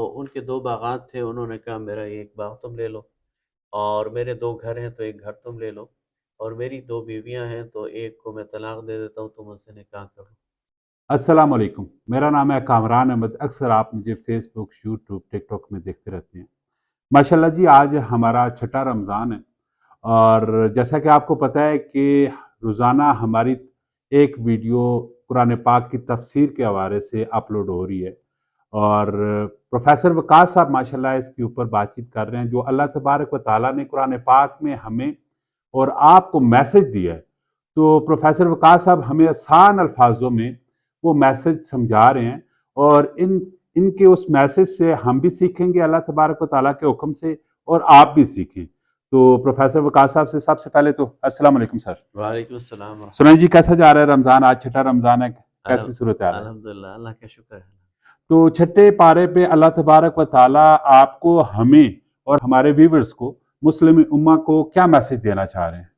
تو ان کے 2 باغات تھے، انہوں نے کہا میرا ایک باغ تم لے لو، اور میرے 2 گھر ہیں تو ایک گھر تم لے لو، اور میری 2 بیویاں ہیں تو ایک کو میں طلاق دے دیتا ہوں، تم ان سے نکاح کر لو۔ السلام علیکم، میرا نام ہے کامران احمد۔ اکثر آپ مجھے فیس بک، یوٹیوب، ٹک ٹاک میں دیکھتے رہتے ہیں۔ ماشاءاللہ جی، آج ہمارا چھٹا رمضان ہے، اور جیسا کہ آپ کو پتہ ہے کہ روزانہ ہماری ایک ویڈیو قرآن پاک کی تفسیر کے حوالے سے اپلوڈ ہو رہی ہے، اور پروفیسر وقاص صاحب ماشاءاللہ اس کے اوپر بات چیت کر رہے ہیں، جو اللہ تبارک و تعالیٰ نے قرآن پاک میں ہمیں اور آپ کو میسج دیا ہے۔ تو پروفیسر وقاص صاحب ہمیں آسان الفاظوں میں وہ میسج سمجھا رہے ہیں، اور ان کے اس میسج سے ہم بھی سیکھیں گے اللہ تبارک و تعالیٰ کے حکم سے، اور آپ بھی سیکھیں۔ تو پروفیسر وقاص صاحب سے سب سے پہلے تو السلام علیکم سر۔ وعلیکم السلام ورحمۃ سنائیں جی، کیسا جا رہا ہے رمضان؟ آج چھٹا رمضان ہے، اللہ۔ کیسی صورتحال ہے؟ الحمدللہ، اللہ کا شکر ہے۔ تو چھٹے پارے پہ اللہ تبارک و تعالیٰ آپ کو، ہمیں اور ہمارے ویورز کو، مسلم امہ کو کیا میسج دینا چاہ رہے ہیں؟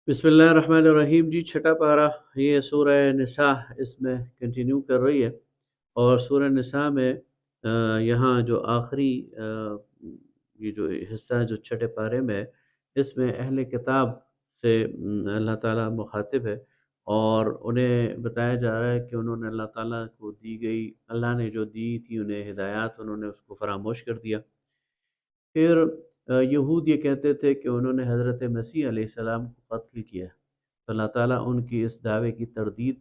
بسم اللہ الرحمن الرحیم۔ جی، چھٹا پارہ یہ سورہ نساء اس میں کنٹینیو کر رہی ہے، اور سورہ نساء میں یہاں جو آخری یہ جو حصہ ہے جو چھٹے پارے میں، اس میں اہل کتاب سے اللہ تعالیٰ مخاطب ہے، اور انہیں بتایا جا رہا ہے کہ انہوں نے اللہ تعالیٰ کو دی گئی، اللہ نے جو دی تھی انہیں ہدایات، انہوں نے اس کو فراموش کر دیا۔ پھر یہود یہ کہتے تھے کہ انہوں نے حضرت مسیح علیہ السلام کو قتل کیا، تو اللہ تعالیٰ ان کی اس دعوے کی تردید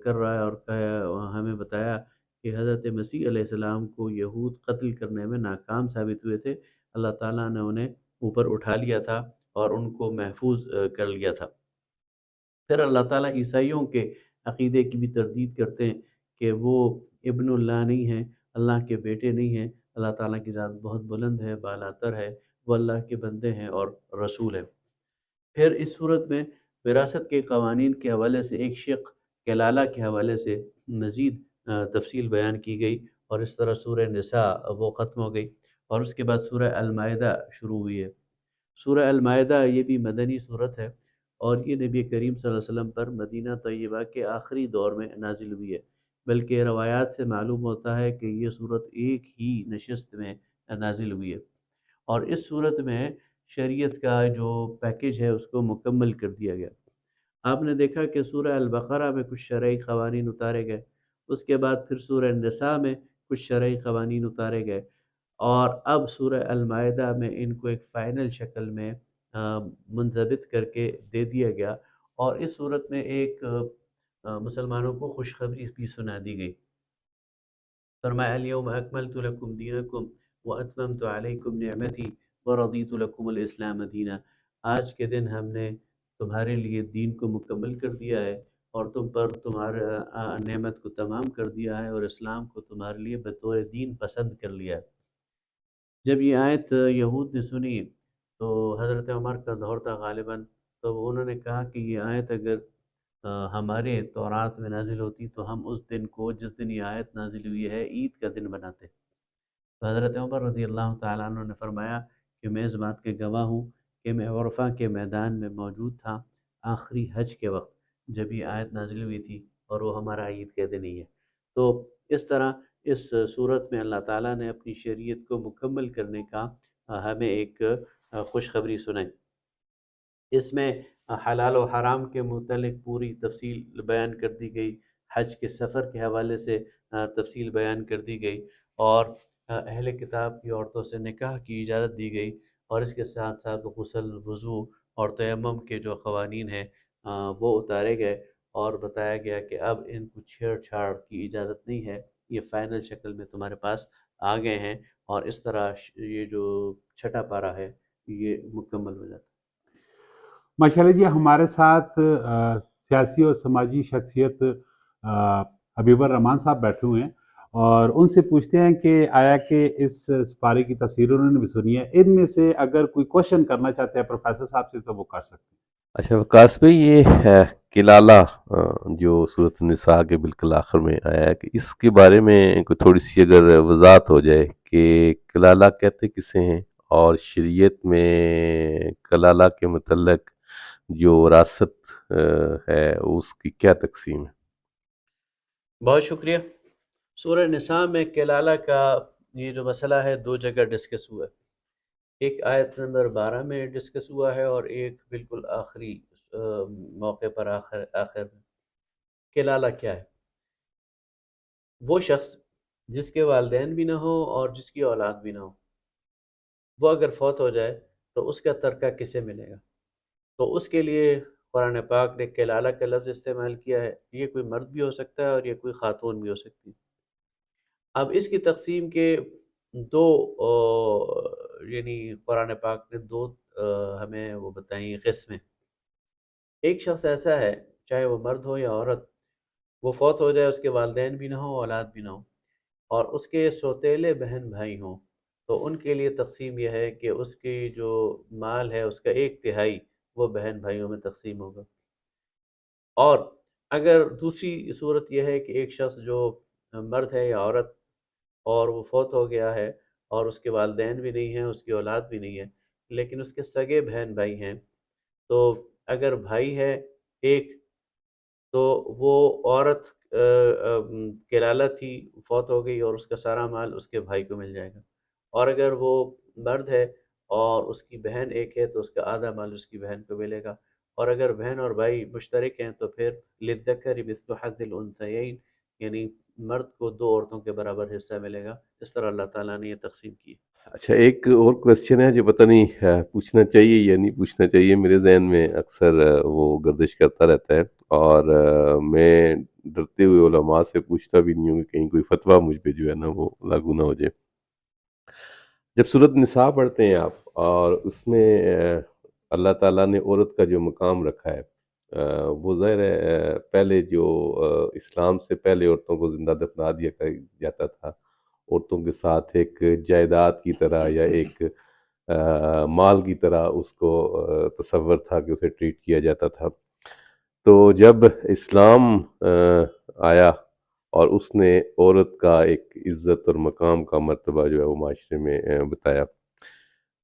کر رہا ہے، اور ہمیں بتایا کہ حضرت مسیح علیہ السلام کو یہود قتل کرنے میں ناکام ثابت ہوئے تھے، اللہ تعالیٰ نے انہیں اوپر اٹھا لیا تھا اور ان کو محفوظ کر لیا تھا۔ پھر اللہ تعالیٰ عیسائیوں کے عقیدے کی بھی تردید کرتے ہیں کہ وہ ابن اللہ نہیں ہیں، اللہ کے بیٹے نہیں ہیں، اللہ تعالیٰ کی ذات بہت بلند ہے، بالاتر ہے، وہ اللہ کے بندے ہیں اور رسول ہیں۔ پھر اس صورت میں وراثت کے قوانین کے حوالے سے ایک شق کلالہ کے حوالے سے مزید تفصیل بیان کی گئی، اور اس طرح سورہ نساء وہ ختم ہو گئی، اور اس کے بعد سورہ المائدہ شروع ہوئی ہے۔ سورہ المائدہ یہ بھی مدنی صورت ہے، اور یہ نبی کریم صلی اللہ علیہ وسلم پر مدینہ طیبہ کے آخری دور میں نازل ہوئی ہے، بلکہ روایات سے معلوم ہوتا ہے کہ یہ صورت ایک ہی نشست میں نازل ہوئی ہے، اور اس صورت میں شریعت کا جو پیکج ہے اس کو مکمل کر دیا گیا۔ آپ نے دیکھا کہ سورہ البقرہ میں کچھ شرعی قوانین اتارے گئے، اس کے بعد پھر سورہ نساء میں کچھ شرعی قوانین اتارے گئے، اور اب سورہ المائدہ میں ان کو ایک فائنل شکل میں منضبط کر کے دے دیا گیا، اور اس صورت میں ایک مسلمانوں کو خوشخبری بھی سنا دی گئی۔ فرمایا الیوم اکملت لکم دینکم واتممت علیکم نعمتی ورضیت لکم الاسلام دینا۔ آج کے دن ہم نے تمہارے لیے دین کو مکمل کر دیا ہے، اور تم پر تمہارا نعمت کو تمام کر دیا ہے، اور اسلام کو تمہارے لیے بطور دین پسند کر لیا ہے۔ جب یہ آیت یہود نے سنی تو حضرت عمر کا دور تھا غالباً، تو انہوں نے کہا کہ یہ آیت اگر ہمارے تورات میں نازل ہوتی تو ہم اس دن کو، جس دن یہ آیت نازل ہوئی ہے، عید کا دن بناتے۔ تو حضرت عمر رضی اللہ تعالیٰ عنہ نے فرمایا کہ میں اس بات کے گواہ ہوں کہ میں عرفہ کے میدان میں موجود تھا آخری حج کے وقت، جب یہ آیت نازل ہوئی تھی، اور وہ ہمارا عید کا دن ہی ہے۔ تو اس طرح اس صورت میں اللہ تعالیٰ نے اپنی شریعت کو مکمل کرنے کا ہمیں ایک خوشخبری سنائی۔ اس میں حلال و حرام کے متعلق پوری تفصیل بیان کر دی گئی، حج کے سفر کے حوالے سے تفصیل بیان کر دی گئی، اور اہل کتاب کی عورتوں سے نکاح کی اجازت دی گئی، اور اس کے ساتھ ساتھ غسل، وضو اور تیمم کے جو قوانین ہیں وہ اتارے گئے، اور بتایا گیا کہ اب ان کو چھیڑ چھاڑ کی اجازت نہیں ہے، یہ فائنل شکل میں تمہارے پاس آ گئے ہیں، اور اس طرح یہ جو چھٹا پارہ ہے یہ مکمل ہو جاتا ہے۔ ماشاءاللہ جی، ہمارے ساتھ سیاسی اور سماجی شخصیت حبیب الرحمان صاحب بیٹھے ہوئے ہیں، اور ان سے پوچھتے ہیں کہ آیا کہ اس سپارے کی تفسیر انہوں نے بھی سنی ہے، ان میں سے اگر کوئی کوشچن کرنا چاہتے ہیں پروفیسر صاحب سے تو وہ کر سکتے ہیں۔ اچھا وقاص بھائی، یہ ہے کلالہ جو صورت نساء کے بالکل آخر میں آیا ہے، کہ اس کے بارے میں کوئی تھوڑی سی اگر وضاحت ہو جائے کہ کلالہ کہتے کسے ہیں، اور شریعت میں کلالہ کے متعلق جو وراثت ہے اس کی کیا تقسیم ہے؟ بہت شکریہ۔ سورہ نساء میں کلالہ کا یہ جو مسئلہ ہے دو جگہ ڈسکس ہوا ہے، ایک آیت نمبر 12 میں ڈسکس ہوا ہے اور ایک بالکل آخری موقع پر آخر میں۔ کلالہ کیا ہے؟ وہ شخص جس کے والدین بھی نہ ہو اور جس کی اولاد بھی نہ ہو، وہ اگر فوت ہو جائے تو اس کا ترکہ کسے ملے گا؟ تو اس کے لیے قرآن پاک نے کلالہ کا لفظ استعمال کیا ہے۔ یہ کوئی مرد بھی ہو سکتا ہے اور یہ کوئی خاتون بھی ہو سکتی ہے۔ اب اس کی تقسیم کے دو یعنی قرآن پاک نے دو ہمیں وہ بتائیں قسمیں۔ ایک شخص ایسا ہے، چاہے وہ مرد ہو یا عورت، وہ فوت ہو جائے، اس کے والدین بھی نہ ہوں، اولاد بھی نہ ہوں، اور اس کے سوتیلے بہن بھائی ہوں، تو ان کے لیے تقسیم یہ ہے کہ اس کی جو مال ہے اس کا 1/3 وہ بہن بھائیوں میں تقسیم ہوگا۔ اور اگر دوسری صورت یہ ہے کہ ایک شخص جو مرد ہے یا عورت اور وہ فوت ہو گیا ہے اور اس کے والدین بھی نہیں ہیں، اس کی اولاد بھی نہیں ہے، لیکن اس کے سگے بہن بھائی ہیں، تو اگر بھائی ہے ایک، تو وہ عورت کلالہ تھی، فوت ہو گئی اور اس کا سارا مال اس کے بھائی کو مل جائے گا۔ اور اگر وہ مرد ہے اور اس کی بہن ایک ہے تو اس کا آدھا مال اس کی بہن کو ملے گا۔ اور اگر بہن اور بھائی مشترک ہیں تو پھر للذکر مثل حظ الانثیین، یعنی مرد کو دو عورتوں کے برابر حصہ ملے گا۔ اس طرح اللہ تعالیٰ نے یہ تقسیم کی ہے۔ اچھا، ایک اور کوشچن ہے جو پتہ نہیں پوچھنا چاہیے یا نہیں پوچھنا چاہیے، میرے ذہن میں اکثر وہ گردش کرتا رہتا ہے، اور میں ڈرتے ہوئے علماء سے پوچھتا بھی نہیں ہوں کہ کہیں کوئی فتویٰ مجھ پہ جو ہے نا وہ لاگو نہ ہو جائے۔ جب سورۃ نساء پڑھتے ہیں آپ، اور اس میں اللہ تعالیٰ نے عورت کا جو مقام رکھا ہے، وہ ظاہر ہے پہلے جو اسلام سے پہلے عورتوں کو زندہ دفنا دیا جاتا تھا، عورتوں کے ساتھ ایک جائیداد کی طرح یا ایک مال کی طرح اس کو تصور تھا کہ اسے ٹریٹ کیا جاتا تھا۔ تو جب اسلام آیا اور اس نے عورت کا ایک عزت اور مقام کا مرتبہ جو ہے وہ معاشرے میں بتایا،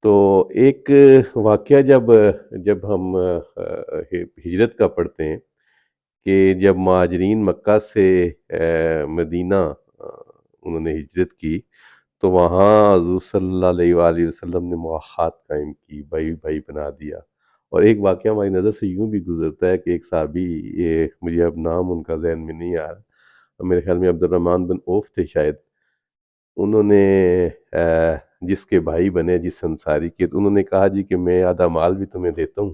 تو ایک واقعہ جب ہم ہجرت کا پڑھتے ہیں کہ جب مہاجرین مکہ سے مدینہ انہوں نے ہجرت کی، تو وہاں حضور صلی اللہ علیہ وآلہ وسلم نے مواخات قائم کی، بھائی بھائی بنا دیا۔ اور ایک واقعہ ہماری نظر سے یوں بھی گزرتا ہے کہ ایک صحابی، یہ مجھے اب نام ان کا ذہن میں نہیں آ رہا، میرے خیال میں عبد الرحمن بن عوف تھے شاید، انہوں نے جس کے بھائی بنے، جس انصاری کے، تو انہوں نے کہا جی کہ میں آدھا مال بھی تمہیں دیتا ہوں،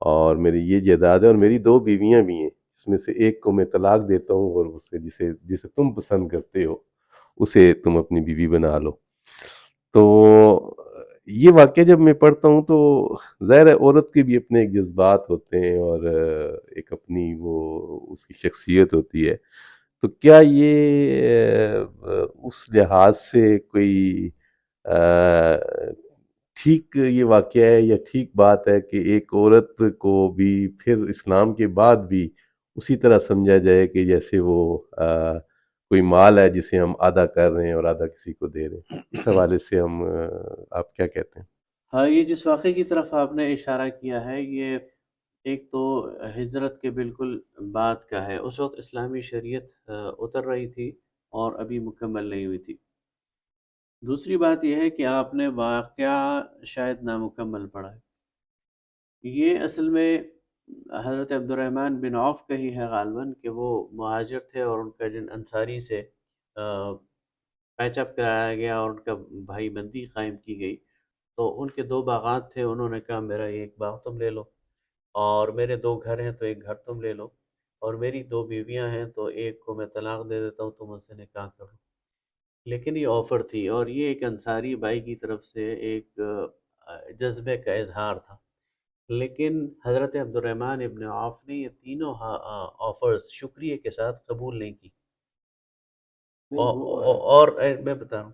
اور میری یہ جائیداد ہے، اور میری 2 بیویاں بھی ہیں، جس میں سے ایک کو میں طلاق دیتا ہوں، اور اسے جسے تم پسند کرتے ہو اسے تم اپنی بیوی بنا لو۔ تو یہ واقعہ جب میں پڑھتا ہوں تو ظاہر ہے عورت کے بھی اپنے ایک جذبات ہوتے ہیں اور ایک اپنی وہ اس کی شخصیت ہوتی ہے، تو کیا یہ اس لحاظ سے کوئی ٹھیک یہ واقعہ ہے یا ٹھیک بات ہے کہ ایک عورت کو بھی پھر اسلام کے بعد بھی اسی طرح سمجھا جائے کہ جیسے وہ کوئی مال ہے جسے ہم آدھا کر رہے ہیں اور آدھا کسی کو دے رہے ہیں؟ اس حوالے سے ہم آپ کیا کہتے ہیں؟ ہاں، یہ جس واقعے کی طرف آپ نے اشارہ کیا ہے، یہ ایک تو ہجرت کے بالکل بعد کا ہے۔ اس وقت اسلامی شریعت اتر رہی تھی اور ابھی مکمل نہیں ہوئی تھی۔ دوسری بات یہ ہے کہ آپ نے واقعہ شاید نامکمل پڑھا ہے۔ یہ اصل میں حضرت عبد الرحمن بن عوف کا ہی ہے غالباً، کہ وہ مہاجر تھے اور ان کا جن انصاری سے پیچ اپ کرایا گیا اور ان کا بھائی بندی قائم کی گئی، تو ان کے 2 باغات تھے، انہوں نے کہا میرا ایک باغ تم لے لو، اور میرے 2 گھر ہیں تو ایک گھر تم لے لو، اور میری 2 بیویاں ہیں تو ایک کو میں طلاق دے دیتا ہوں، تم ان سے نکاح کرو۔ لیکن یہ آفر تھی، اور یہ ایک انصاری بھائی کی طرف سے ایک جذبے کا اظہار تھا، لیکن حضرت عبد الرحمن ابن عوف نے یہ تینوں آفرز شکریہ کے ساتھ قبول نہیں کی، اور میں بتا رہا ہوں،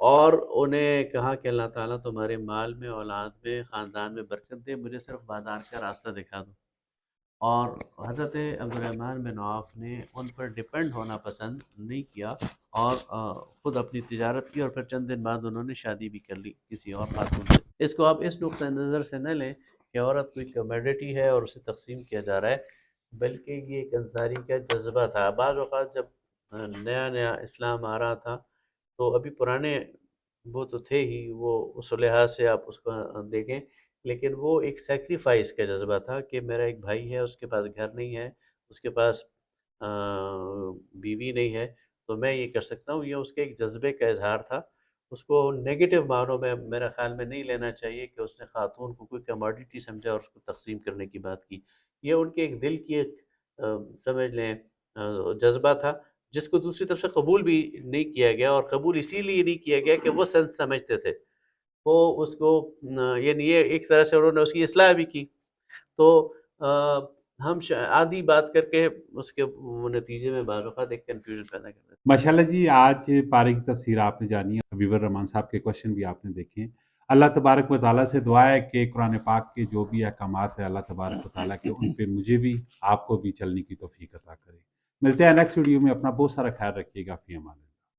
اور انہیں کہا کہ اللہ تعالیٰ تمہارے مال میں، اولاد میں، خاندان میں برکت دے، مجھے صرف بازار کا راستہ دکھا دو۔ اور حضرت عبد الرحمن بن عوف نے ان پر ڈپینڈ ہونا پسند نہیں کیا، اور خود اپنی تجارت کی، اور پھر چند دن بعد انہوں نے شادی بھی کر لی کسی اور خاتون سے۔ اس کو آپ اس نقطہ نظر سے نہ لیں کہ عورت کوئی کمیڈیٹی ہے اور اسے تقسیم کیا جا رہا ہے، بلکہ یہ ایک انصاری کا جذبہ تھا۔ بعض اوقات جب نیا نیا اسلام آ رہا تھا تو ابھی پرانے وہ تو تھے ہی، وہ اس لحاظ سے آپ اس کو دیکھیں، لیکن وہ ایک سیکریفائس کا جذبہ تھا کہ میرا ایک بھائی ہے، اس کے پاس گھر نہیں ہے، اس کے پاس بیوی نہیں ہے، تو میں یہ کر سکتا ہوں، یہ اس کے ایک جذبے کا اظہار تھا۔ اس کو نگیٹو معنوں میں میرا خیال میں نہیں لینا چاہیے کہ اس نے خاتون کو کوئی کموڈٹی سمجھا اور اس کو تقسیم کرنے کی بات کی۔ یہ ان کے ایک دل کی ایک سمجھ لیں جذبہ تھا، جس کو دوسری طرف سے قبول بھی نہیں کیا گیا، اور قبول اسی لیے نہیں کیا گیا کہ وہ سنت سمجھتے تھے، وہ اس کو یعنی یہ ایک طرح سے انہوں نے اس کی اصلاح بھی کی، تو ہم آدھی بات کر کے اس کے نتیجے میں بعض اوقات ایک کنفیوژن پیدا کر دیتے ہیں۔ ماشاءاللہ جی، آج پارے کی تفسیر آپ نے جانی ہے، حبیب الرحمان صاحب کے کوشچن بھی آپ نے دیکھے ہیں۔ اللہ تبارک و تعالیٰ سے دعا ہے کہ قرآن پاک کے جو بھی احکامات ہیں اللہ تبارک و تعالیٰ کے، ان پہ مجھے بھی آپ کو بھی چلنے کی توفیق عطا کرے۔ ملتے ہیں نیکسٹ ویڈیو میں، اپنا بہت سارا خیال رکھیے گا، فی امان اللہ۔